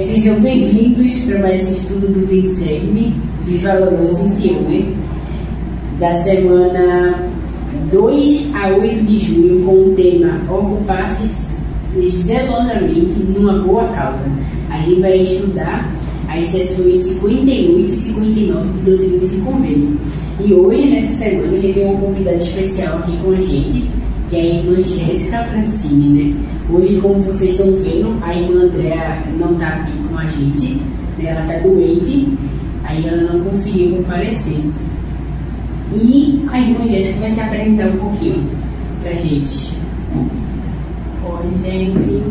Sejam bem-vindos para mais um estudo do VICERM de Valores em Sião, né? Da semana 2 a 8 de julho, com o tema Ocupar-se zelosamente numa boa causa. A gente vai estudar as sessões 58 e 59 de Doutrina desse Convênio. E hoje, nessa semana, a gente tem uma convidada especial aqui com a gente, que é a irmã Jéssica Francine, né? Hoje, como vocês estão vendo, a irmã Andréa não está aqui com a gente, né? Ela está doente, aí ela não conseguiu comparecer. E a irmã Jéssica vai se apresentar um pouquinho pra gente. Oi, gente.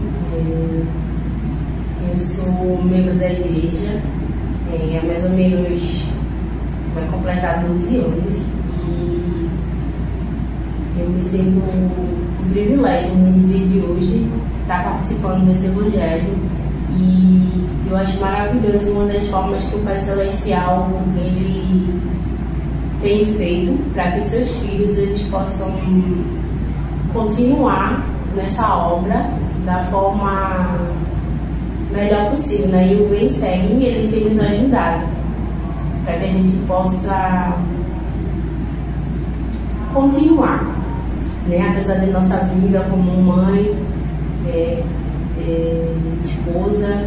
Eu sou membro da igreja, há mais ou menos vai completar 12 anos e eu me sinto um privilégio no dia de hoje estar participando desse evangelho, e eu acho maravilhoso uma das formas que o Pai Celestial ele tem feito para que seus filhos eles possam continuar nessa obra da forma melhor possível, né? E o VICERM ele tem nos ajudado para que a gente possa continuar, né? Apesar de nossa vida como mãe, esposa,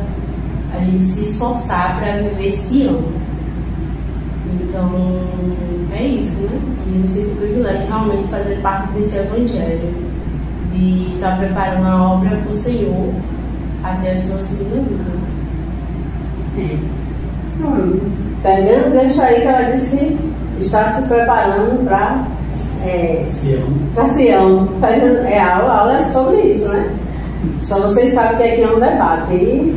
a gente se esforçar para viver Sião. Então é isso, né? E eu sinto o privilégio realmente de fazer parte desse evangelho, de estar preparando a obra para o Senhor até a sua segunda vida. Pegando o gancho aí que ela disse que está se preparando para Sião. A aula é sobre isso, né? Só vocês sabem que aqui é um debate.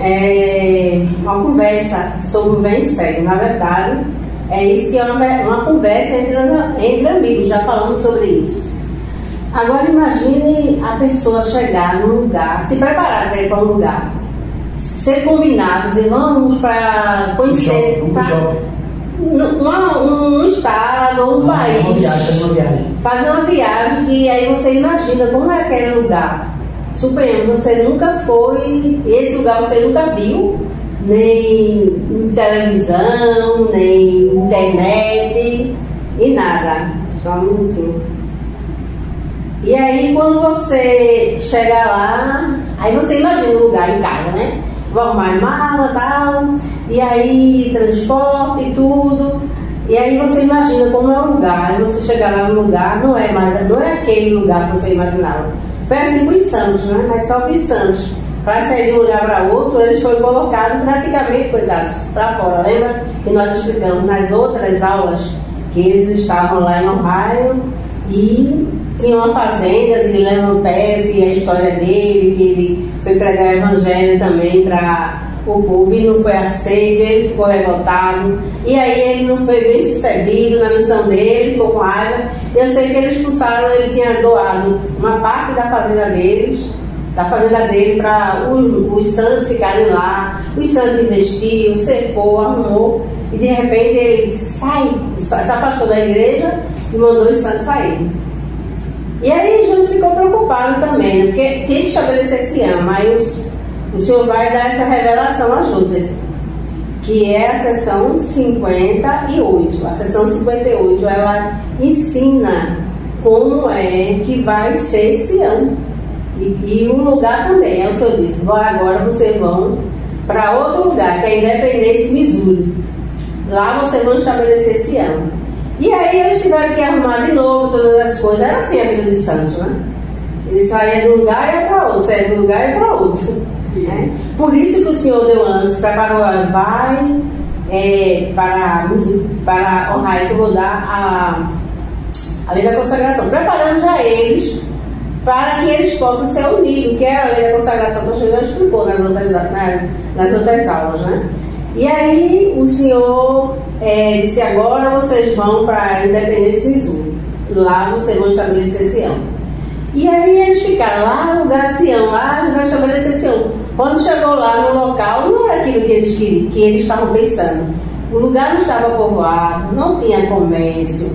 E uma conversa sobre o bem e segue. Na verdade, é isso que é uma conversa entre amigos, já falando sobre isso. Agora imagine a pessoa chegar num lugar, se preparar para ir para um lugar, ser combinado de vamos para conhecer um estado ou um país, fazer uma viagem, e aí você imagina como é aquele lugar. Suponhamos, você nunca foi, esse lugar você nunca viu, nem em televisão, nem internet, e nada. Só um minutinho. E aí quando você chega lá, aí você imagina o lugar em casa, né? Vou arrumar mala e tal, e aí transporte e tudo. E aí você imagina como é o lugar. Aí você chega lá no lugar, não é aquele lugar que você imaginava. Foi assim com os santos, né? Mas só que os santos, para sair de um lugar para outro, eles foram colocados praticamente, coitados, para fora. Lembra que nós explicamos nas outras aulas que eles estavam lá em Ohio e tinha uma fazenda de Leon Pepe, a história dele, que ele foi pregar o evangelho também para o povo e não foi aceito, ele ficou revoltado, e aí ele não foi bem sucedido na missão dele, ficou com raiva. Eu sei que eles expulsaram, ele tinha doado uma parte da fazenda dele para os santos ficarem lá. Os santos investiram, cercou, arrumou, e de repente ele se afastou da igreja e mandou os santos saírem. E aí Júlio ficou preocupado também, porque tinha que estabelecer Sião. Aí o Senhor vai dar essa revelação a José, que é a sessão 58. A sessão 58, ela ensina como é que vai ser Sião. E o lugar também. O Senhor disse, agora vocês vão para outro lugar, que é Independência, Missouri. Lá vocês vão estabelecer Sião. E aí eles tiveram que arrumar de novo todas as coisas. Era assim a vida de Santos, né? Ele saía de um lugar e ia para outro, saía de um lugar e ia para outro, né? Por isso que o Senhor deu antes, preparou, vai para honrar, que eu vou dar a lei da consagração, preparando já eles para que eles possam ser unidos, que é a lei da consagração que o Senhor já explicou nas outras aulas, né? E aí o Senhor disse, agora vocês vão para a Independência Missouri. Lá vocês vão estabelecer Sião. E aí eles ficaram lá no lugar de Sião, lá vai estabelecer Sião. Quando chegou lá no local, não era aquilo que eles queriam, que eles estavam pensando. O lugar não estava povoado, não tinha comércio.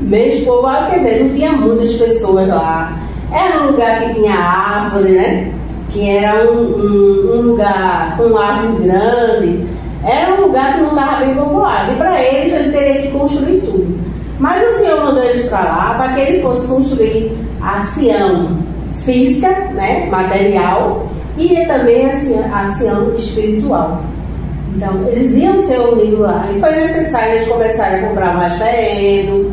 Meio povoado, quer dizer, não tinha muitas pessoas lá. Era um lugar que tinha árvore, né? Que era um lugar com árvore grande. Era um lugar que não estava bem povoado. E para eles, ele teria que construir tudo. Mas o Senhor mandou eles para lá para que ele fosse construir a Sião física, né? Material, e também a Sião espiritual. Então, eles iam ser unidos lá. E foi necessário eles começarem a comprar mais terreno.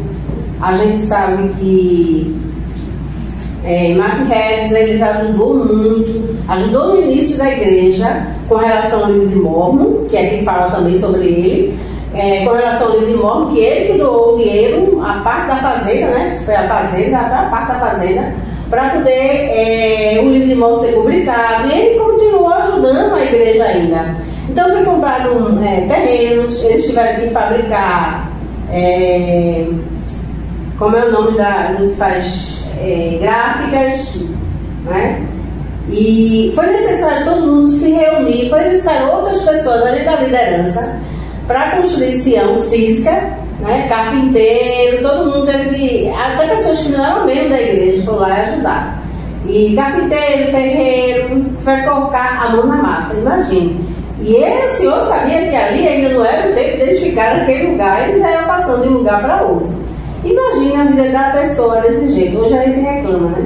A gente sabe que Martin Harris, eles ajudou muito, ajudou no início da igreja com relação ao livro de Mórmon, que aqui fala também sobre ele, com relação ao livro de Mórmon, que ele que doou o dinheiro, a parte da fazenda, né? Foi a parte da fazenda, para poder o livro de Mórmon ser publicado, e ele continuou ajudando a igreja ainda. Então foi comprado terrenos, eles tiveram que fabricar, como é o nome do que faz gráficas, né? E foi necessário todo mundo se reunir, foi necessário outras pessoas além da liderança para construir Sião física, né? Carpinteiro, todo mundo teve que, até pessoas que não eram membros da igreja foram lá ajudar. E carpinteiro, ferreiro, vai colocar a mão na massa, imagine. E o Senhor sabia que ali ainda não era o tempo deles ficarem naquele lugar, eles eram passando de um lugar para outro. Imagina a vida da pessoa desse jeito. Hoje a gente reclama, né?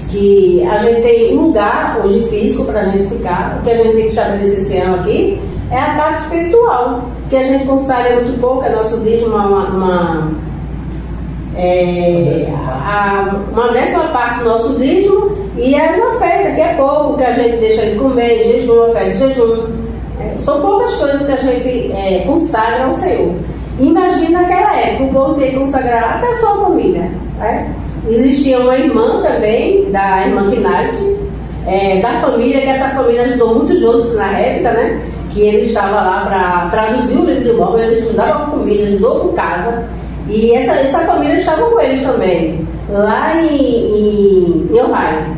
Que a gente tem um lugar hoje físico para a gente ficar. O que a gente tem que estabelecer esse ano aqui é a parte espiritual, que a gente consagra muito pouco, é nosso dízimo, uma 10ª parte do nosso dízimo, e as ofertas, que é pouco, que a gente deixa de comer, jejum, oferta de jejum. São poucas coisas que a gente consagra ao Senhor. Imagina naquela época, o povo tinha que consagrar até a sua família, né? Existia uma irmã também, da irmã Knight, da família, que essa família ajudou muitos outros na época, né? Que ele estava lá para traduzir o livro de Mórmon, ele ajudava com comida, ajudou com casa, e essa família estava com eles também, lá em Ohio.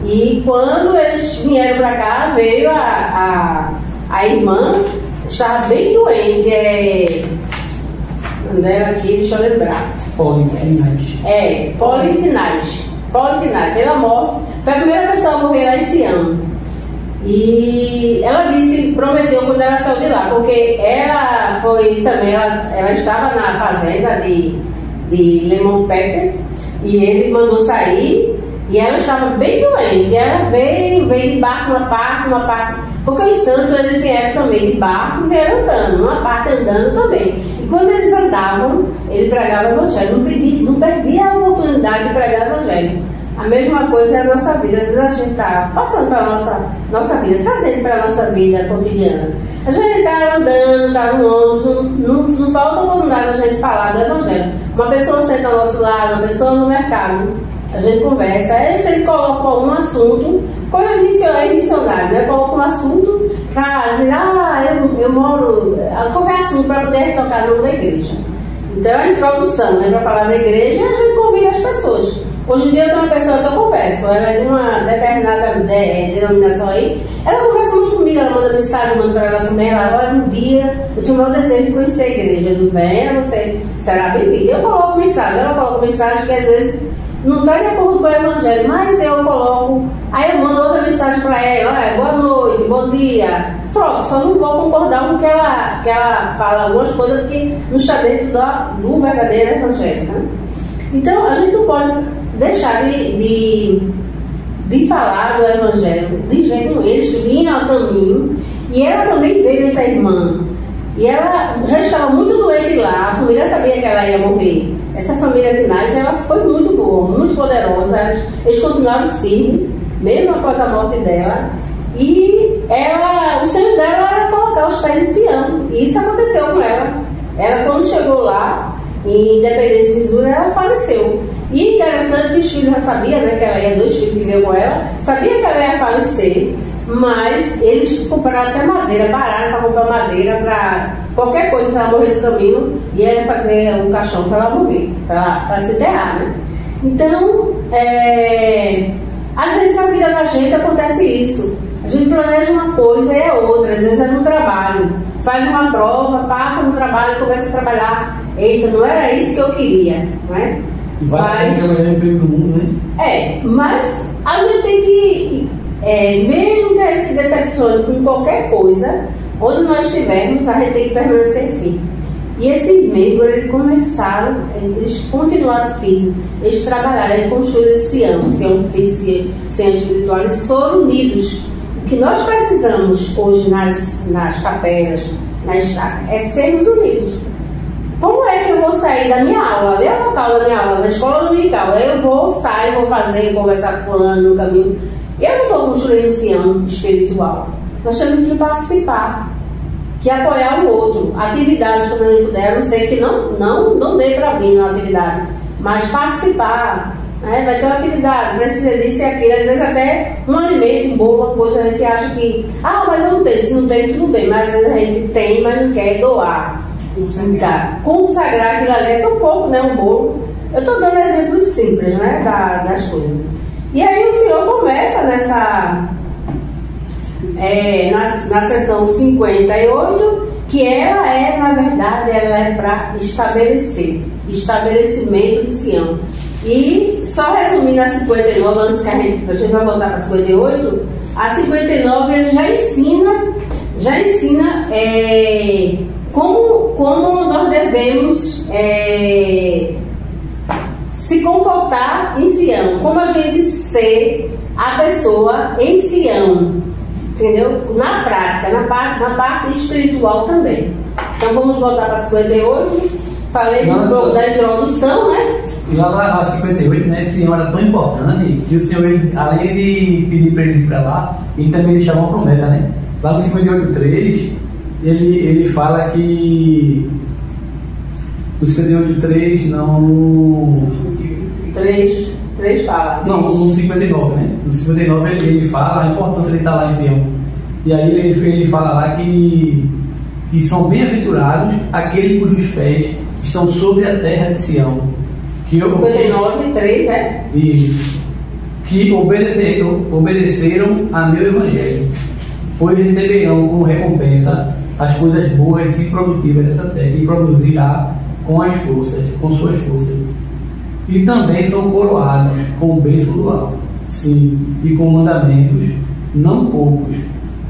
E quando eles vieram para cá, veio a irmã, estava bem doente, André aqui, deixa eu lembrar. Pauline Knight. Ela morre. Foi a primeira pessoa a morrer lá em Sião. E ela prometeu quando ela saiu de lá, porque ela foi também, ela estava na fazenda de Lemon Pepper, e ele mandou sair, e ela estava bem doente. Ela veio de barco, uma parte, porque os santos eles vieram também de barco e vieram andando, uma parte andando também. E quando eles andavam, ele pregava o evangelho, não perdia a oportunidade de pregar o evangelho. A mesma coisa é a nossa vida. Às vezes a gente está passando para a nossa vida, trazendo para a nossa vida cotidiana. A gente está andando, está no ônibus, não falta oportunidade a gente falar do evangelho. Uma pessoa senta ao nosso lado, uma pessoa no mercado, a gente conversa, aí se ele coloca um assunto, quando ele é missionário, né? Coloca um assunto para dizer, eu moro, qualquer assunto para poder tocar no nome da igreja. Então é a introdução, né, para falar da igreja, e a gente convida as pessoas. Hoje em dia eu tenho uma pessoa que eu converso, ela é de uma determinada denominação aí, ela conversa muito comigo, ela manda mensagem, manda para ela também, ela olha um dia, eu tinha o meu desejo de conhecer a igreja, do venha, você será bem-vindo. Eu coloco mensagem, ela coloca mensagem que às vezes não está de acordo com o evangelho, mas eu coloco, aí eu mando outra mensagem para ela, boa noite, bom dia, troco, só não vou concordar com que ela fala algumas coisas porque não está dentro do verdadeiro evangelho, né? Então a gente não pode deixar de falar do evangelho de jeito nenhum. Eles vinham ao caminho, e ela também veio, essa irmã, e ela já estava muito doente lá, a família sabia que ela ia morrer. Essa família de Knight, ela foi muito boa, muito poderosa, eles continuaram firmes, mesmo após a morte dela, e o sonho dela era colocar os pés em Sião, e isso aconteceu com ela. Ela, quando chegou lá, em Independência, Missouri, ela faleceu. E interessante que os filhos já sabiam, né, que ela ia, 2 filhos que veio com ela, sabia que ela ia falecer, mas eles compraram até madeira, pararam para comprar madeira para qualquer coisa que ela morresse no caminho, ia fazer um caixão para ela morrer, para se enterrar, né? Então, às vezes na vida da gente acontece isso. A gente planeja uma coisa e é outra, às vezes é no trabalho. Faz uma prova, passa no trabalho, começa a trabalhar. Eita, não era isso que eu queria, não é? E vai ser o melhor emprego do mundo, né? Mas a gente tem que, mesmo que ele se decepcione com qualquer coisa, onde nós estivermos, a gente tem que permanecer firme. E esses membros, eles continuaram firmes, eles trabalharam, eles construíram Sião físico, Sião espiritual, eles foram unidos. O que nós precisamos hoje nas capelas, na estrada, é sermos unidos. Como é que eu vou sair da minha aula, ali é o local da minha aula, na escola dominical, eu vou sair, vou fazer, conversar com fulano no caminho. Eu não estou construindo Sião espiritual. Nós temos que participar, que apoiar o outro. Atividades, quando eu puder, a não sei que não dê para vir na atividade, mas participar, né? Vai ter uma atividade, precisa disso e aquilo, às vezes até um alimento, um bolo, uma coisa, a gente acha que, mas eu não tenho, se não tem, tudo bem, mas às vezes a gente tem, mas não quer doar. Consagrar aquilo ali é tão pouco, né? Um bolo. Eu estou dando exemplos simples, né? Das coisas. E aí o Senhor começa na seção 58, que ela é, na verdade, ela é para estabelecimento de Sião. E só resumindo a 59, antes que a gente vai voltar para a 58, a 59 já ensina como nós devemos se comportar em Sião, como a gente ser a pessoa em Sião, entendeu? Na prática, na parte espiritual também. Então vamos voltar para 58. Falei da introdução, né? E lá na 58, né, Sião era tão importante que o Senhor, além de pedir para ele ir para lá, ele também deixava uma promessa, né? Lá no 58:3, ele fala que no 58:3 não... 3 fala. Não, no 59, né? No 59 ele fala a importância de estar lá em Sião. E aí ele fala lá que são bem-aventurados aqueles cujos pés estão sobre a terra de Sião. 59:3, Isso. Que obedeceram a meu evangelho, pois receberão como recompensa as coisas boas e produtivas dessa terra, e produzirá com suas forças. E também são coroados com bênção do alto, sim, e com mandamentos não poucos,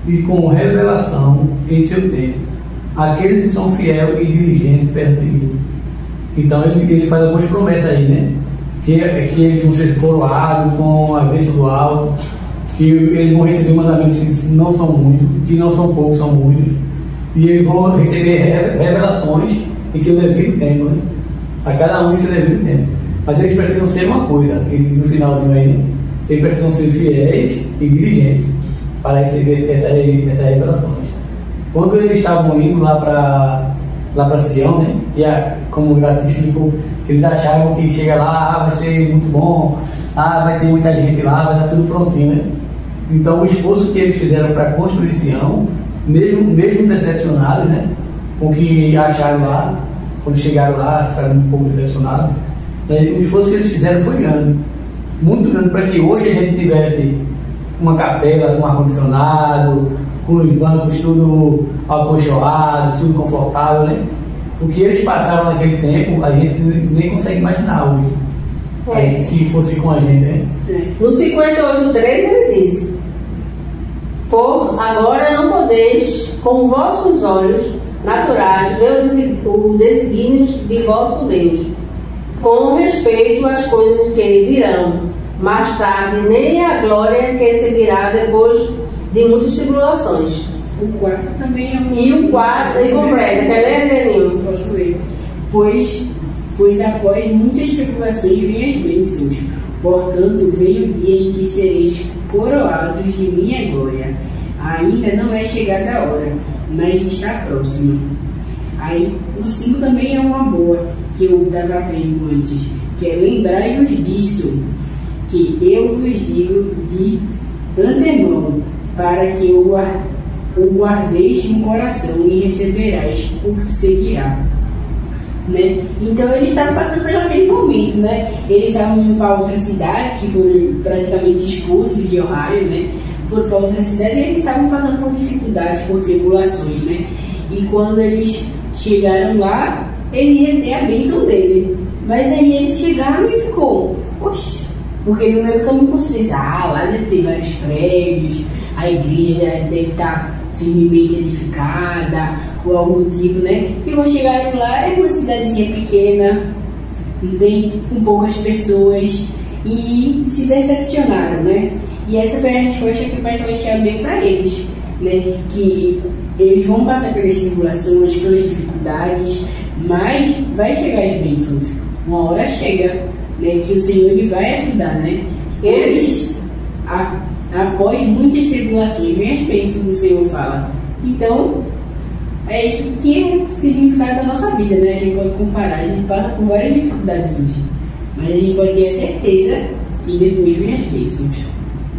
e com revelação em seu tempo, aqueles que são fiéis e diligentes perante mim. Então ele faz algumas promessas aí, né? Que eles vão ser coroados com a bênção do alto, que eles vão receber mandamentos que não são muitos, que não são poucos, são muitos, e eles vão receber revelações em seu devido tempo, né? A cada um em seu devido tempo. Mas eles precisam ser uma coisa, no finalzinho aí, né? Eles precisam ser fiéis e diligentes para receber essas revelações. Quando eles estavam indo lá para Sião, né? Que como o Gato explicou, eles achavam que chega lá, vai ser muito bom, vai ter muita gente lá, vai estar tudo prontinho, né? Então o esforço que eles fizeram para construir Sião, mesmo decepcionados, né? Com o que acharam lá, quando chegaram lá, ficaram um pouco decepcionados. O esforço que eles fizeram foi grande, muito grande, para que hoje a gente tivesse uma capela com ar-condicionado, com os bancos tudo acolchoados, tudo confortável, né? O que eles passaram naquele tempo, a gente nem consegue imaginar hoje. Se fosse com a gente, né? No 58:3 ele diz: por agora não podeis com vossos olhos naturais ver os desígnios de vosso Deus, com respeito às coisas que virão mais tarde, nem a glória que seguirá depois de muitas tribulações. O 4 também é um... E o 4, e completa, quer ler, Leninho? Posso ler. Pois após muitas tribulações vêm as bênçãos. Portanto, vem o dia em que sereis coroados de minha glória. Ainda não é chegada a hora, mas está próxima. Aí, o 5 também é uma boa, que eu estava vendo antes, que é: lembrai-vos disso, que eu vos digo de antemão, para que o guardeis no coração e receberás o que seguirá. Né? Então eles estavam passando por aquele momento, né? Eles estavam indo para outra cidade, que foram praticamente expulsos de Ohio, né? Foram para outra cidade e eles estavam passando por dificuldades, por tribulações, né? E quando eles chegaram lá, eles iam ter a bênção dele, Mas aí eles chegaram e ficou, oxe, porque no meio do caminho consciência, lá deve ter vários prédios, a igreja já deve estar firmemente edificada, ou algo do tipo, né? E quando chegaram lá, é uma cidadezinha pequena, não tem, com poucas pessoas, e se decepcionaram, né? E essa foi a resposta que o Pai Celestial deu para eles, né? Que eles vão passar pelas tribulações, pelas dificuldades, mas vai chegar as bênçãos. Uma hora chega, né? Que o Senhor ele vai ajudar, né? Eles, após muitas tribulações, vem as bênçãos, o Senhor fala. Então, é isso que é o significado da nossa vida, né? A gente pode comparar, a gente passa por várias dificuldades hoje, mas a gente pode ter a certeza que depois vem as bênçãos.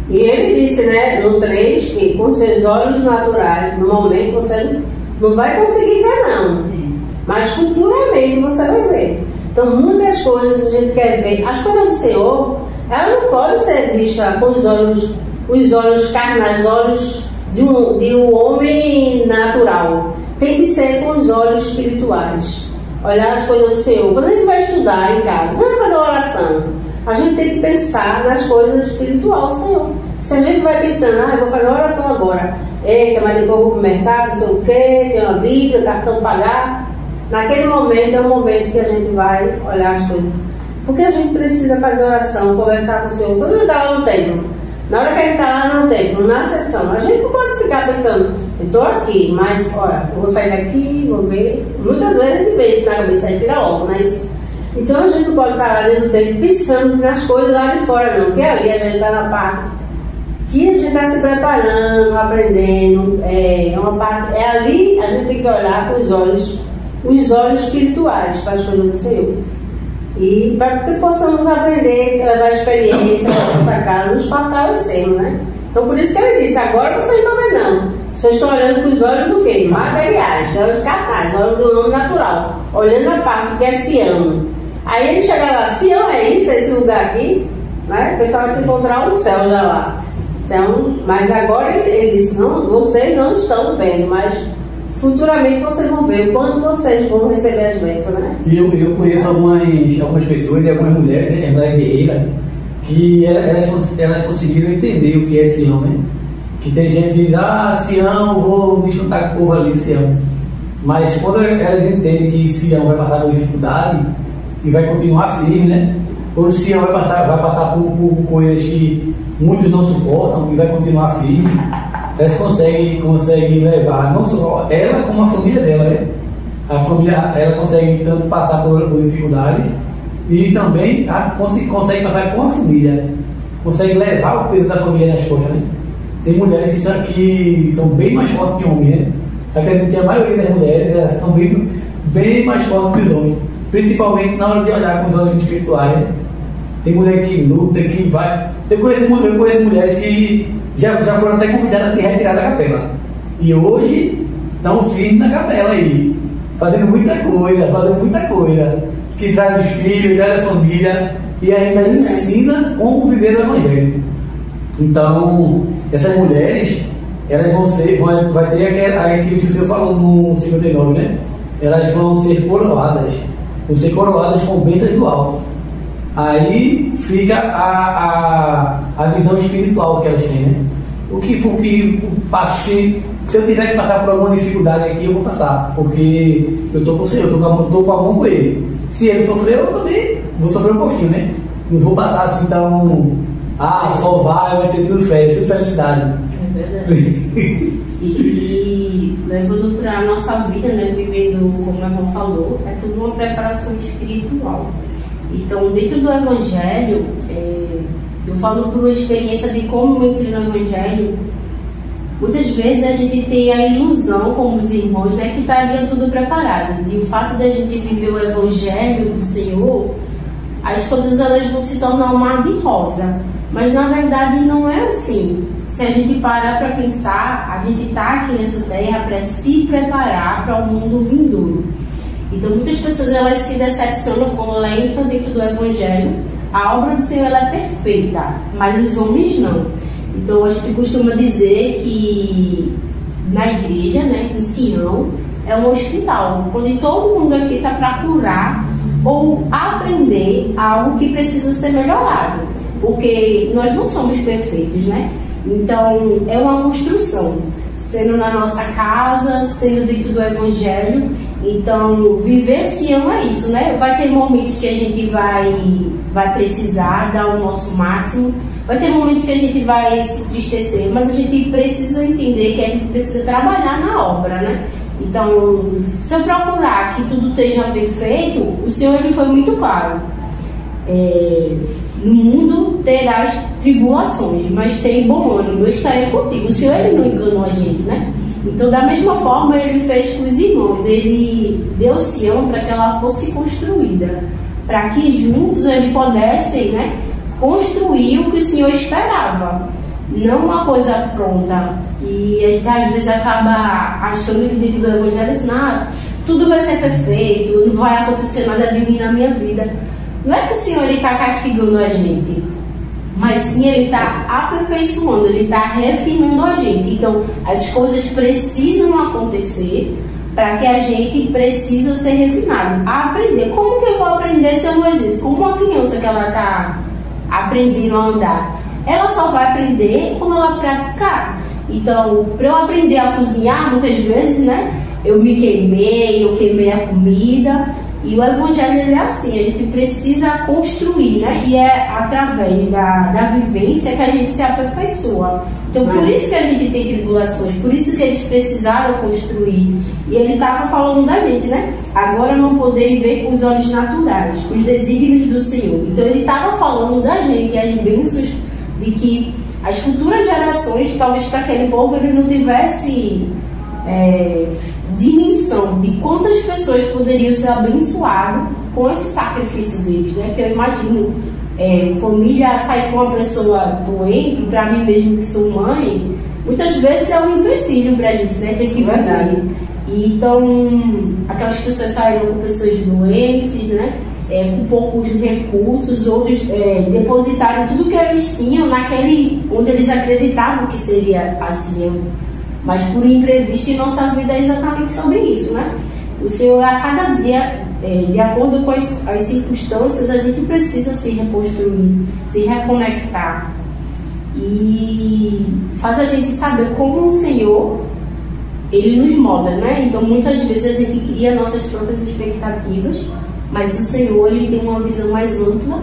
E ele disse, né, no 3, que com seus olhos naturais, no momento você não vai conseguir ver, não. Mas futuramente você vai ver. Então, muitas coisas a gente quer ver. As coisas do Senhor, ela não pode ser vista com os olhos carnais, os olhos de um homem natural. Tem que ser com os olhos espirituais. Olhar as coisas do Senhor. Quando a gente vai estudar em casa, não vai fazer uma oração, a gente tem que pensar nas coisas espirituais do Senhor. Se a gente vai pensando, eu vou fazer uma oração agora, eita, mas depois eu vou pro mercado, não sei o quê, tem uma dívida, cartão pagar. Naquele momento é o momento que a gente vai olhar as coisas. Porque a gente precisa fazer oração, conversar com o Senhor. Quando a gente está lá no templo, na hora que a gente está lá no templo, na sessão, a gente não pode ficar pensando, eu estou aqui, mas olha, eu vou sair daqui, vou ver. Muitas vezes a gente vê isso na cabeça, aí tira logo, né? Então a gente não pode estar lá dentro do templo pensando nas coisas lá de fora, não, porque ali a gente está na parte que a gente está se preparando, aprendendo, é uma parte, é ali a gente tem que olhar com os olhos espirituais para as coisas do Senhor. E para que possamos aprender, levar a experiência para nossa casa, nos fortalecendo, né? Então por isso que ele disse, agora vocês estão vendo, vocês estão olhando com os olhos o quê? Materiais, olhos carnais, olhos do homem natural, olhando a parte que é Sião. Aí ele chega lá, Sião é isso, é esse lugar aqui, né? O pessoal vai encontrar o céu já lá. Então, mas agora ele disse, não, vocês não estão vendo, mas futuramente vocês vão ver o quanto vocês vão receber as bênçãos, né? E eu conheço algumas pessoas e algumas mulheres, guerreiras, que elas conseguiram entender o que é Sião, né? Que tem gente que diz, Sião, vou me juntar com o povo ali, Sião. Mas quando elas entendem que Sião vai passar por dificuldade e vai continuar firme, né? Ou Sião vai passar por coisas que muitos não suportam e vai continuar firme, elas conseguem levar não só ela como a família dela, né? A família, ela consegue tanto passar por dificuldades e também consegue passar com a família, consegue levar o peso da família nas costas, né? Tem mulheres que são bem mais fortes que homens, né? Acredito que a maioria das mulheres elas são bem mais fortes que os homens, principalmente na hora de olhar com os olhos espirituais, né? Tem mulher que luta, que vai. Eu conheço mulheres que já foram até convidadas a se retirar da capela. E hoje estão firmes na capela aí, fazendo muita coisa. Que traz os filhos, traz a família e ainda ensina como viver o Evangelho. Então, essas mulheres, elas vai ter aquilo que o senhor falou no 59, né? Elas vão ser coroadas com bênçãos do alto. Aí fica a visão espiritual que elas têm, né? O que passa, se eu tiver que passar por alguma dificuldade aqui, eu vou passar, porque eu estou com o Senhor, estou com a mão com Ele. Se Ele sofreu, eu também vou sofrer um pouquinho, né? Não vou passar assim tão, só vai ser tudo felicidade. É verdade. E levando para a nossa vida, né, vivendo, como o irmão falou, é tudo uma preparação espiritual. Então, dentro do Evangelho, eu falo por uma experiência de como eu entrei no Evangelho. Muitas vezes a gente tem a ilusão, como os irmãos, né, que estaria tudo preparado. E o fato da gente viver o Evangelho do Senhor, as coisas elas vão se tornar um mar de rosa. Mas na verdade não é assim. Se a gente parar para pensar, a gente está aqui nessa terra para se preparar para o mundo vindouro. Então muitas pessoas elas se decepcionam quando ela entra dentro do Evangelho. A obra do Senhor ela é perfeita, mas os homens não. Então a gente costuma dizer que na igreja, né, em Sião, é um hospital, onde todo mundo aqui está para curar ou aprender algo que precisa ser melhorado, porque nós não somos perfeitos, né? Então é uma construção, sendo na nossa casa, sendo dentro do Evangelho. Então viver Sião é isso, né? Vai ter momentos que a gente vai precisar dar o nosso máximo, vai ter momentos que a gente vai se entristecer, mas a gente precisa entender que a gente precisa trabalhar na obra, né? Então, se eu procurar que tudo esteja perfeito, o Senhor ele foi muito claro. No mundo terás tribulações, mas tem bom ânimo, eu estarei contigo. O Senhor ele não enganou a gente, né? Então, da mesma forma, ele fez com os irmãos. Ele deu Sião para que ela fosse construída, para que juntos eles pudessem, né, construir o que o Senhor esperava, não uma coisa pronta. E a gente às vezes acaba achando que dentro do Evangelho tudo vai ser perfeito, não vai acontecer nada de mim na minha vida. Não é que o Senhor está castigando a gente, mas sim Ele está aperfeiçoando, Ele está refinando a gente. Então as coisas precisam acontecer para que a gente precisa ser refinado, a aprender. Como que eu vou aprender se eu não existo? Como uma criança que ela está aprendendo a andar, ela só vai aprender quando ela praticar. Então, para eu aprender a cozinhar, muitas vezes, né, eu queimei a comida. E o Evangelho ele é assim, a gente precisa construir, né? E é através da vivência que a gente se aperfeiçoa. Então, por isso que a gente tem tribulações, por isso que eles precisaram construir. E ele estava falando da gente, né? Agora não poder ver com os olhos naturais, os desígnios do Senhor. Então, ele estava falando da gente, as bênçãos de que as futuras gerações, talvez para aquele povo, ele não tivesse dimensão de quantas pessoas poderiam ser abençoadas com esse sacrifício deles, né? Que eu imagino, família sair com uma pessoa doente, para mim mesmo que sou mãe, muitas vezes é um empecilho para a gente, né? Ter que viver. E então, aquelas pessoas saíram com pessoas doentes, né? Com poucos recursos, outros depositaram tudo que eles tinham naquele onde eles acreditavam que seria assim. Mas por imprevisto em nossa vida é exatamente sobre isso, né? O Senhor, a cada dia, de acordo com as circunstâncias, a gente precisa se reconstruir, se reconectar. E faz a gente saber como o Senhor, Ele nos molda, né? Então, muitas vezes a gente cria nossas próprias expectativas, mas o Senhor, Ele tem uma visão mais ampla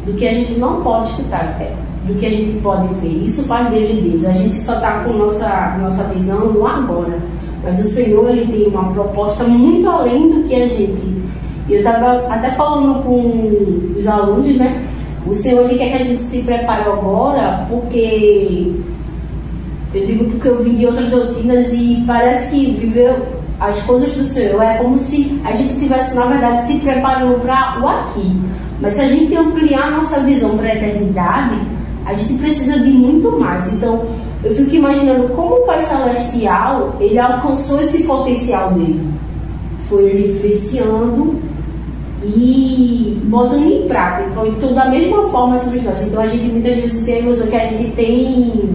do que a gente não pode escutar, do que a gente pode ver. Isso faz dele Deus. A gente só está com nossa visão no agora. Mas o Senhor, Ele tem uma proposta muito além do que a gente. Eu estava até falando com os alunos, né? O Senhor, Ele quer que a gente se prepare agora, porque eu vim de outras doutrinas e parece que viver as coisas do Senhor é como se a gente estivesse, na verdade, se preparando para o aqui. Mas se a gente ampliar a nossa visão para a eternidade, a gente precisa de muito mais. Então, eu fico imaginando como o Pai Celestial, Ele alcançou esse potencial dele. Foi Ele vivenciando e botando em prática. Então, da mesma forma sobre nós. Então, a gente muitas vezes tem a ilusão que a gente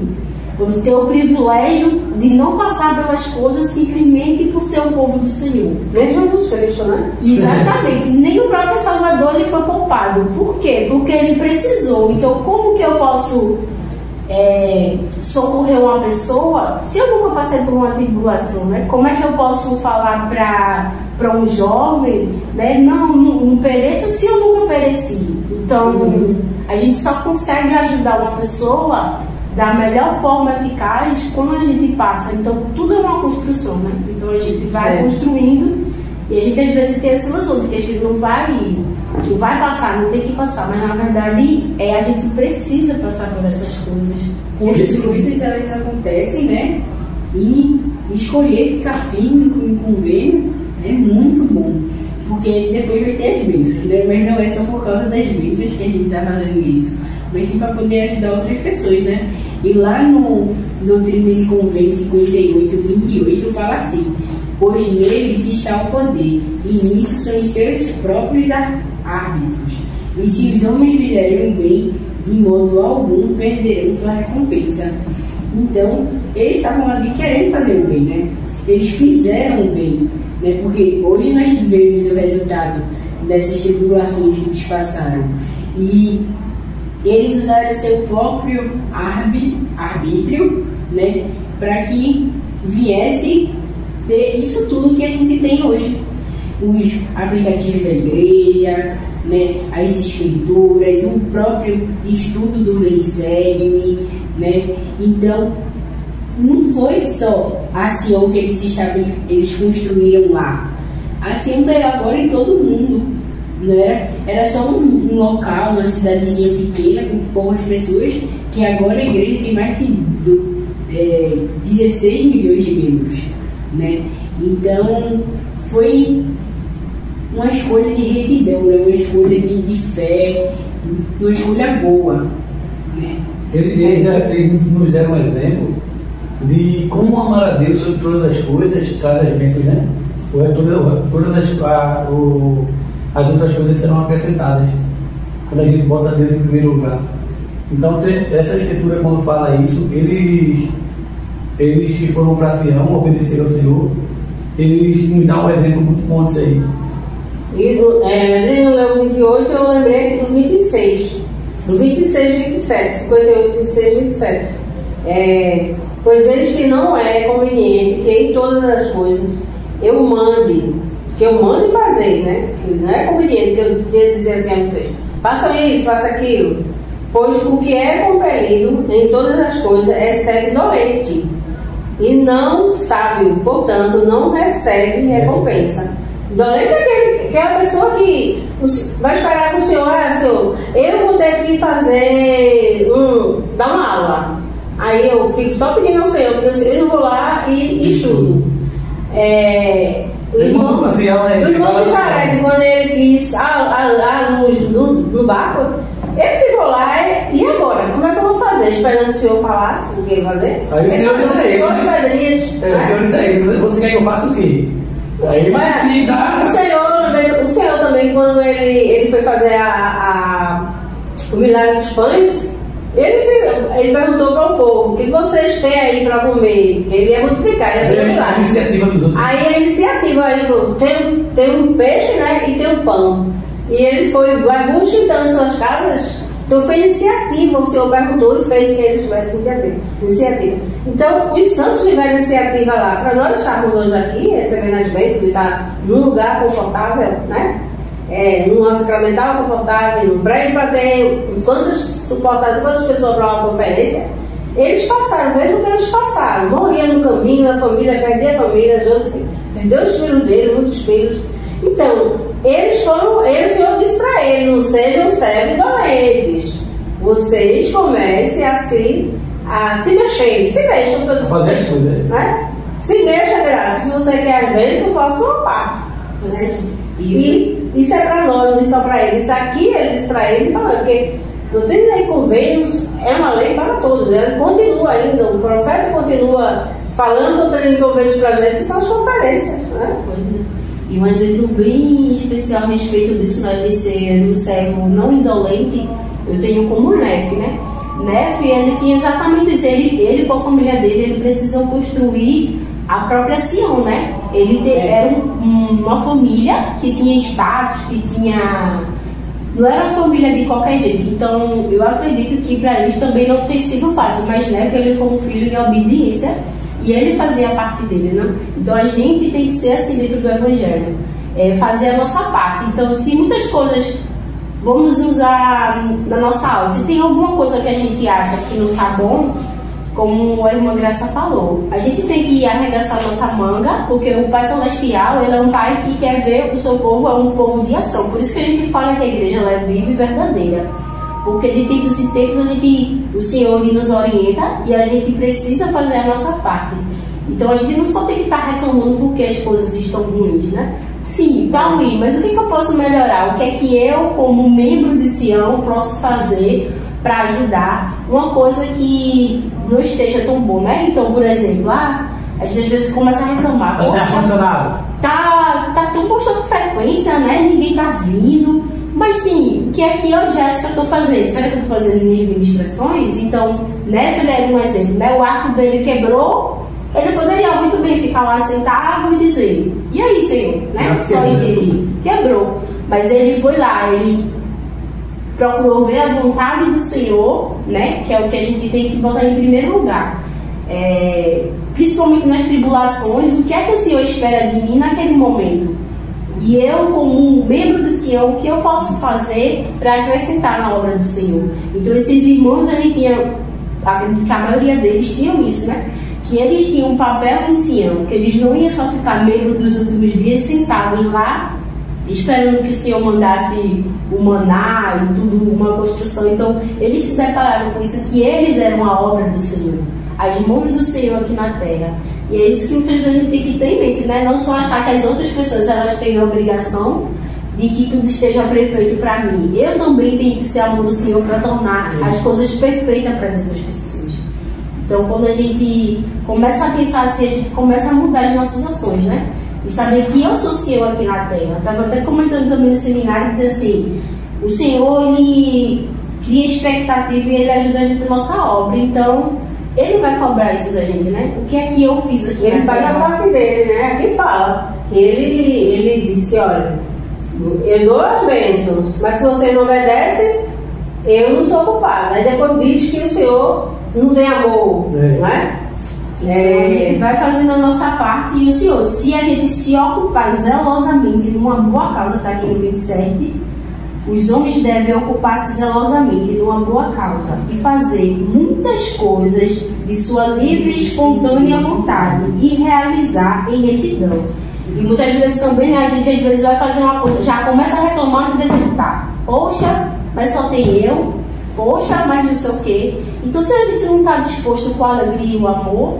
vamos ter o privilégio de não passar pelas coisas simplesmente por ser um povo do Senhor. Nem Jesus Cristo, né? Exatamente. Nem o próprio Salvador ele foi poupado. Por quê? Porque ele precisou. Então, como que eu posso socorrer uma pessoa se eu nunca passei por uma tribulação, né? Como é que eu posso falar para um jovem, né? Não pereça se eu nunca pereci. Então, a gente só consegue ajudar uma pessoa da melhor forma eficaz quando a gente passa. Então, tudo é uma construção, né? Então, a gente vai construindo e a gente, às vezes, tem essa ilusão de que a gente não vai passar, não tem que passar. Mas, na verdade, a gente precisa passar por essas coisas. Construções, elas acontecem, né? E escolher ficar firme com o convênio é muito bom. Porque depois vai ter as bênçãos, né? Mas não é só por causa das bênçãos que a gente está fazendo isso, mas sim para poder ajudar outras pessoas, né? E lá no Doutrinas e Convênios 58:28 fala assim: pois neles está o poder, e nisso são os seus próprios árbitros. E se os homens fizerem o bem, de modo algum perderão sua recompensa. Então, eles estavam ali querendo fazer o bem, né? Eles fizeram o bem, né? Porque hoje nós vemos o resultado dessas tribulações que eles passaram. E eles usaram o seu próprio arbítrio, né, para que viesse ter isso tudo que a gente tem hoje. Os aplicativos da igreja, né, as escrituras, o próprio estudo do Vem-Segue-me, né? Então, não foi só a Sião que eles construíram lá. A Sião está agora em todo mundo. Né? Era só um local, uma cidadezinha pequena, com poucas pessoas, que agora a igreja tem mais de 16 milhões de membros. Né? Então, foi uma escolha de retidão, né? Uma escolha de fé, uma escolha boa. Né? Ele nos deram um exemplo de como amar a Deus sobre todas as coisas traz as bênçãos, né? Todas as outras coisas serão acrescentadas quando a gente bota Deus em primeiro lugar. Então, essa escritura, quando fala isso, eles que foram para Sião, obedeceram ao Senhor, eles nos dão um exemplo muito bom disso aí. E no 28 eu lembrei aqui do 26. Do 26 e 27, 58, 26 e 27. Pois eis que não é conveniente que em todas as coisas eu mande fazer, né? Não é conveniente que eu dizer assim a vocês, façam isso, façam aquilo. Pois o que é compelido em todas as coisas é ser dolente e não sábio, portanto não recebe recompensa. Dolente é aquela pessoa que vai esperar com o senhor, senhor, eu vou ter que fazer dar uma aula. Aí eu fico só pedindo ao senhor, porque eu não vou lá e estudo. O irmão de Jared, quando ele quis a luz no barco, ele ficou lá e agora? Como é que eu vou fazer? Esperando o senhor falasse o que ele ia fazer? Aí o senhor disse aí, o senhor disse aí, você quer que eu faça o quê? Aí ele dá... O senhor também, quando ele foi fazer o milagre dos pães, ele perguntou para o povo: o que vocês têm aí para comer? Ele ia multiplicar, ele ia fazer milagre. A iniciativa dos outros. Aí a iniciativa aí, tem um peixe, né, e tem um pão. E ele foi buchitando suas casas. Então foi iniciativa, o Senhor perguntou e fez que eles tivessem iniciativa. Então os santos tiveram iniciativa lá. Para nós estarmos hoje aqui, recebendo as bênçãos, de estar num lugar confortável, né? Numa sacramental confortável, num prédio para ter quantas pessoas para uma conferência. Eles passaram, vejam o que eles passaram. Morriam no caminho, a família, perdia a família, perdeu os filhos dele, muitos filhos. Então, o Senhor disse para ele: não sejam servos dolentes. Vocês comecem a se mexer. Se mexa, fazer tudo, né? Se mexa, graça. Se você quer as bênçãos, faça uma parte. E isso é para nós, não é só para ele. Isso aqui ele disse para ele, porque doutrina e convênios é uma lei para todos. Ele continua ainda, o profeta continua falando doutrina e convênios para a gente, que são as conferências, né? E um exemplo bem especial a respeito disso, né, de ser um servo não indolente, eu tenho como o Nef, né? Nef, ele tinha exatamente isso. Ele com a família dele, ele precisou construir a própria Sião, né? Ele era uma família que tinha status, que tinha... Não era uma família de qualquer jeito. Então, eu acredito que para eles também não tem sido fácil. Mas Nef, ele foi um filho de obediência. E ele fazia parte dele, né? Então a gente tem que ser assim dentro do Evangelho, fazer a nossa parte. Então, se muitas coisas vamos usar na nossa aula, se tem alguma coisa que a gente acha que não está bom, como a irmã Graça falou, a gente tem que arregaçar a nossa manga, porque o Pai Celestial, ele é um Pai que quer ver o seu povo, é um povo de ação. Por isso que a gente fala que a igreja ela é viva e verdadeira. Porque de tempos em tempos o Senhor nos orienta e a gente precisa fazer a nossa parte. Então a gente não só tem que estar reclamando porque as coisas estão ruins, né? Sim, tá ruim, mas o que eu posso melhorar? O que é que eu, como membro de Sião, posso fazer para ajudar uma coisa que não esteja tão boa, né? Então, por exemplo, a gente às vezes começa a reclamar. Tá sem ar-condicionado. Tá tão postando frequência, né? Ninguém tá vindo. Mas sim, o que é que eu, Jéssica, estou fazendo? Será que eu estou fazendo minhas ministrações? Então, né, ele era um exemplo, né? O arco dele quebrou, ele poderia muito bem ficar lá sentado e dizer: e aí, Senhor? Né? Só entendi. Quebrou. Mas ele foi lá, ele procurou ver a vontade do Senhor, né? Que é o que a gente tem que botar em primeiro lugar. Principalmente nas tribulações, o que é que o Senhor espera de mim naquele momento? E eu, como um membro do Senhor, o que eu posso fazer para acrescentar na obra do Senhor? Então, esses irmãos, acredito que a maioria deles tinham isso, né? Que eles tinham um papel em Sião, que eles não iam só ficar membro dos últimos dias sentados lá, esperando que o Senhor mandasse o maná e tudo, uma construção. Então, eles se depararam com isso, que eles eram a obra do Senhor, as mãos do Senhor aqui na terra. E é isso que muitas vezes a gente tem que ter em mente, né? Não só achar que as outras pessoas elas têm a obrigação de que tudo esteja perfeito para mim. Eu também tenho que ser a mão do Senhor para tornar as coisas perfeitas para as outras pessoas. Então, quando a gente começa a pensar assim, a gente começa a mudar as nossas ações, né? E saber que eu sou Senhor aqui na terra. Eu estava até comentando também no seminário, dizer assim, o Senhor, ele cria expectativa e ele ajuda a gente na nossa obra. Então, ele vai cobrar isso da gente, né? O que é que eu fiz aqui? Ele faz a parte dele, né? Aqui fala. Ele disse, olha, eu dou as bênçãos, mas se você não obedece, eu não sou culpado. Aí depois diz que o Senhor não tem amor, não é? A gente vai fazendo a nossa parte e o Senhor, se a gente se ocupar zelosamente numa boa causa, está aqui no 27, os homens devem ocupar-se zelosamente numa boa causa e fazer muitas coisas de sua livre e espontânea vontade e realizar em retidão. E muitas vezes também, né, a gente às vezes vai fazer uma coisa, já começa a reclamar antes de executar. Poxa, mas só tem eu. Poxa, mas não sei o quê. Então, se a gente não está disposto com a alegria e o amor,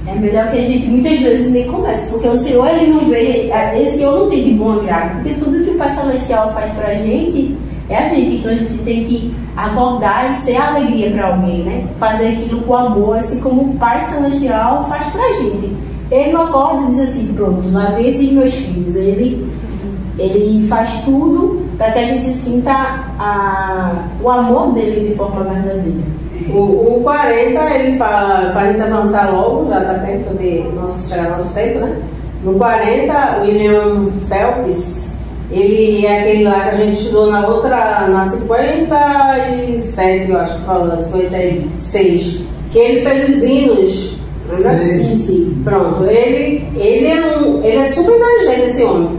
é melhor que a gente muitas vezes nem comece, porque o Senhor, ele não vê, o Senhor não tem de bom agrado, porque tudo que o Pai Celestial faz pra gente é a gente. Então a gente tem que acordar e ser alegria para alguém, né? Fazer aquilo com amor, assim como o Pai Celestial faz pra gente. Ele não acorda e diz assim, pronto, lá vem esses meus filhos. Ele faz tudo para que a gente sinta o amor dele de forma verdadeira. O 40, ele fala, para a gente avançar logo, já está perto de chegar nosso tempo, né? No 40, o William Phelps, ele é aquele lá que a gente estudou na 57, eu acho que falou, na 56, que ele fez os hinos, né? Sim. Pronto, ele é super inteligente, esse homem.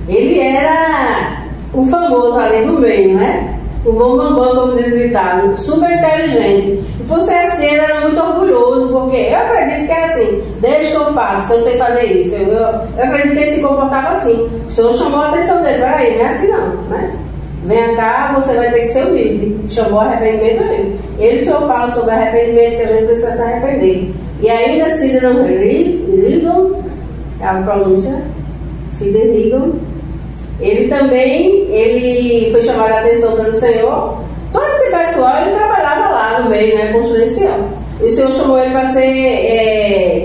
Ele era o famoso ali do meio, né? O bambambam, como diz o ditado, super inteligente. E por ser assim, ele era muito orgulhoso, porque eu acredito que é assim, desde que eu faço, que eu sei fazer isso. Eu acredito que ele se comportava assim. O Senhor chamou a atenção dele, peraí, não é assim não, né? Venha cá, você vai ter que ser humilde. Chamou arrependimento a ele. Ele, o Senhor fala sobre arrependimento, que a gente precisa se arrepender. E ainda Sidney Rigdon, é a pronúncia, Sidney Rigdon, ele foi chamado a atenção pelo Senhor. Todo esse pessoal, ele trabalhava lá no meio, né, construindo Sião. E o Senhor chamou ele para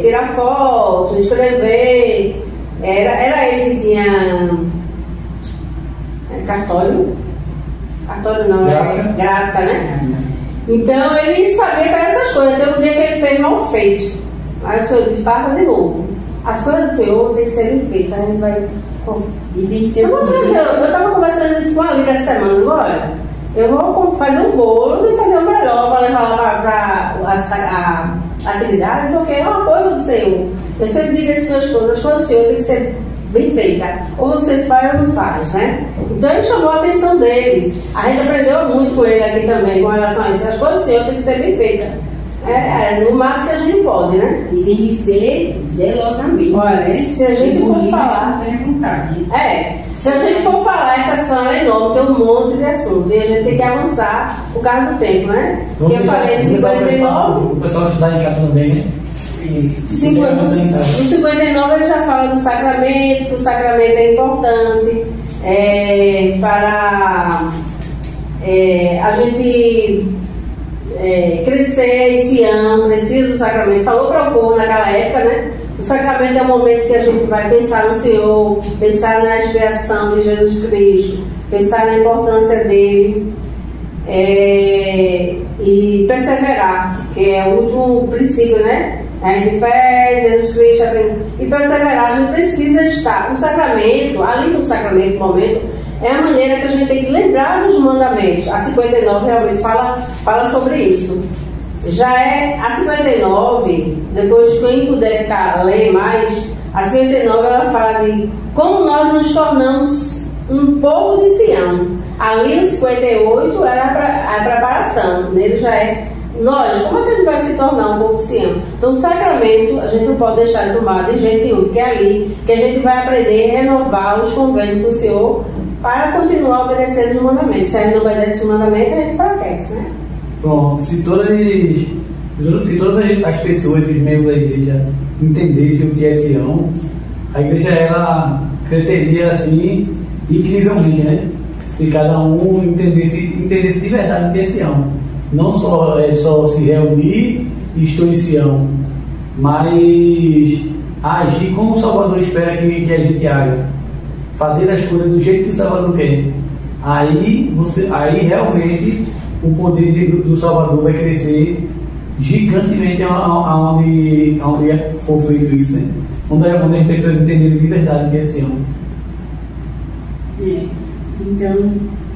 tirar foto, escrever. Era ele que tinha cartório não, gráfica, né? Então ele sabia fazer essas coisas. Então um dia que ele fez mal feito, aí o Senhor disse, faça de novo. As coisas do Senhor tem que ser bem feitas. A gente vai... Eu estava conversando isso com a Lívia essa semana. Olha, eu vou fazer um bolo e fazer o melhor para levar lá para a atividade, porque é uma coisa do Senhor. Eu sempre digo essas duas coisas. As coisas do Senhor tem que ser bem feita. Ou você faz ou não faz, né? Então ele chamou a atenção dele. A gente aprendeu muito com ele aqui também com relação a isso. As coisas do Senhor tem que ser bem feitas. No máximo que a gente pode, né? E tem que ser zelosamente. Olha, né? se a gente for falar. Se a gente for falar, essa sala é enorme, tem um monte de assunto. E a gente tem que avançar por causa do tempo, né? Porque eu falei de 59. O pessoal estudar em casa também, né? No 59 ele já fala do sacramento, que o sacramento é importante para a gente crescer em Sião, precisa do sacramento. Falou para o povo naquela época, né? O sacramento é o momento que a gente vai pensar no Senhor, pensar na expiação de Jesus Cristo, pensar na importância dele e perseverar, que é o último princípio, né? A gente fé, Jesus Cristo, e perseverar. A gente precisa estar no sacramento, ali no sacramento, no momento, é a maneira que a gente tem que lembrar dos mandamentos. A 59 realmente fala sobre isso. Já é a 59, depois quem puder ler mais, a 59 ela fala de como nós nos tornamos um povo de Sião. Ali no 58 era a preparação, nele já é nós, como é que a gente vai se tornar um povo de Sião? Então o sacramento a gente não pode deixar de tomar de jeito nenhum, porque é ali que a gente vai aprender a renovar os convênios com o Senhor para continuar obedecendo os mandamentos. Se a gente não obedece os mandamentos, a gente enfraquece, né? Pronto, se todas as pessoas, os membros da igreja, entendessem o que é Sião, a igreja ela cresceria assim incrivelmente, né? Se cada um entendesse de verdade o que é Sião. Não só se reunir e estou em Sião, mas agir como o Salvador espera que a gente haja. Fazer as coisas do jeito que o Salvador quer. Aí realmente o poder do Salvador vai crescer gigantemente aonde for feito isso, né? Onde as pessoas entenderem de verdade o que é Sião. Então,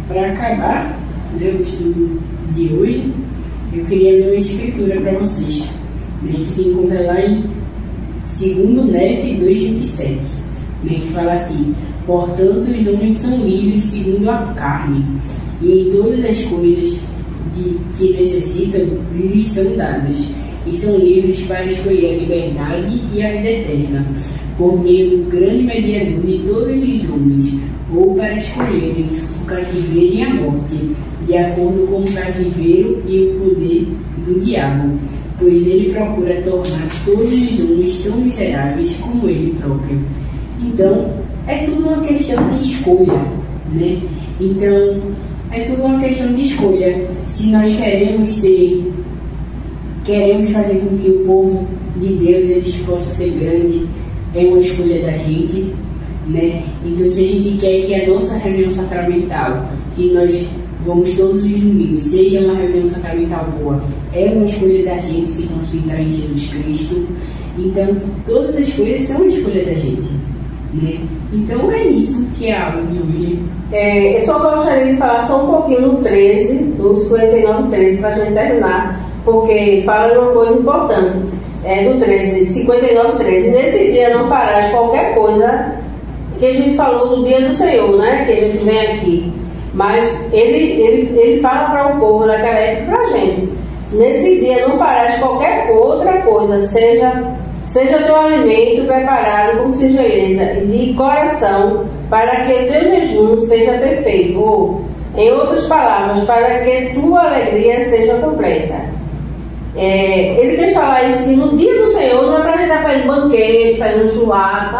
para acabar, né, o estudo de hoje, eu queria ler uma escritura para vocês, né, que se encontra lá em 2 Nef 2:27, né, que fala assim: portanto, os homens são livres segundo a carne, e em todas as coisas que necessitam lhes são dadas, e são livres para escolher a liberdade e a vida eterna, por meio do grande mediador de todos os homens, ou para escolherem o cativeiro e a morte, de acordo com o cativeiro e o poder do diabo, pois ele procura tornar todos os homens tão miseráveis como ele próprio. Então, é tudo uma questão de escolha, né? Então, é tudo uma questão de escolha. Se nós queremos fazer com que o povo de Deus eles possa ser grande, é uma escolha da gente, né? Então, se a gente quer que a nossa reunião sacramental, que nós vamos todos os domingos, seja uma reunião sacramental boa, é uma escolha da gente se concentrar em Jesus Cristo. Então, todas as coisas são uma escolha da gente, né? Então, é isso que é a aula de hoje. Eu só gostaria de falar só um pouquinho no 13, no 59:13, para a gente terminar, porque fala de uma coisa importante. Do 13, 59:13. Nesse dia não farás qualquer coisa, que a gente falou do dia do Senhor, né? Que a gente vem aqui. Mas ele fala para o povo daquela época para a gente: nesse dia não farás qualquer outra coisa, seja teu alimento preparado com singeleza e de coração, para que o teu jejum seja perfeito, ou, em outras palavras, para que tua alegria seja completa. Ele quer falar isso, que no dia do Senhor não é para a gente estar fazendo banquete, fazendo churrasco.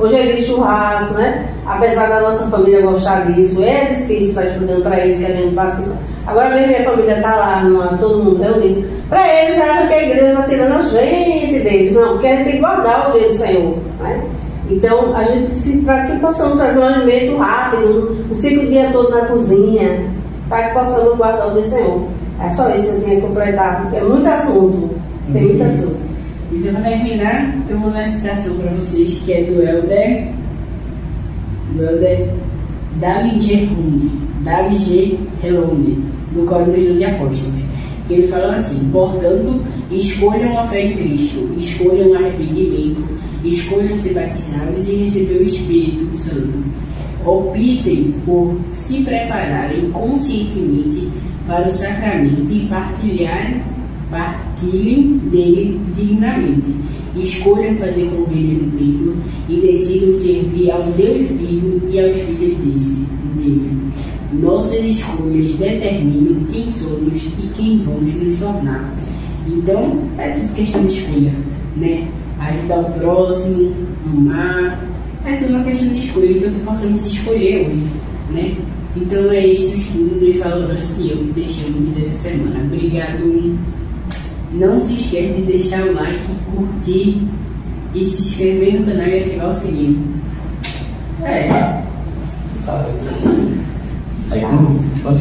Hoje é dia de churrasco, né? Apesar da nossa família gostar disso, é difícil estar explicando para ele que a gente participa. Agora mesmo minha família está lá, todo mundo reunido. Para eles, acham que a igreja está tirando a gente deles. Não, porque a gente tem que guardar o dia do Senhor, né? Então, a gente, para que possamos fazer um alimento rápido, não fica o dia todo na cozinha, para que possamos guardar o dia do Senhor. É só isso que eu tinha que completar, porque é muito assunto. Tem muito assunto. Então, para terminar, eu vou dar a citação para vocês, que é do Helder Dalig G. Helonde, do Código dos 12 Apóstolos. Que ele fala assim: portanto, escolham a fé em Cristo, escolham o arrependimento, escolham ser batizados e receber o Espírito Santo. Optem por se prepararem conscientemente para o sacramento e partilhem dele dignamente. Escolham fazer convênio no templo e decidam servir ao Deus vivo e aos filhos dele. Nossas escolhas determinam quem somos e quem vamos nos tornar. Então, é tudo questão de escolha, né? Ajudar o próximo, amar, é tudo uma questão de escolha. Então, que possamos escolher hoje, né? Então, é esse o estudo dos valores que eu deixamos dessa semana. Obrigado. Não se esqueça de deixar o like, curtir e se inscrever no canal e ativar o sininho. Aí, quando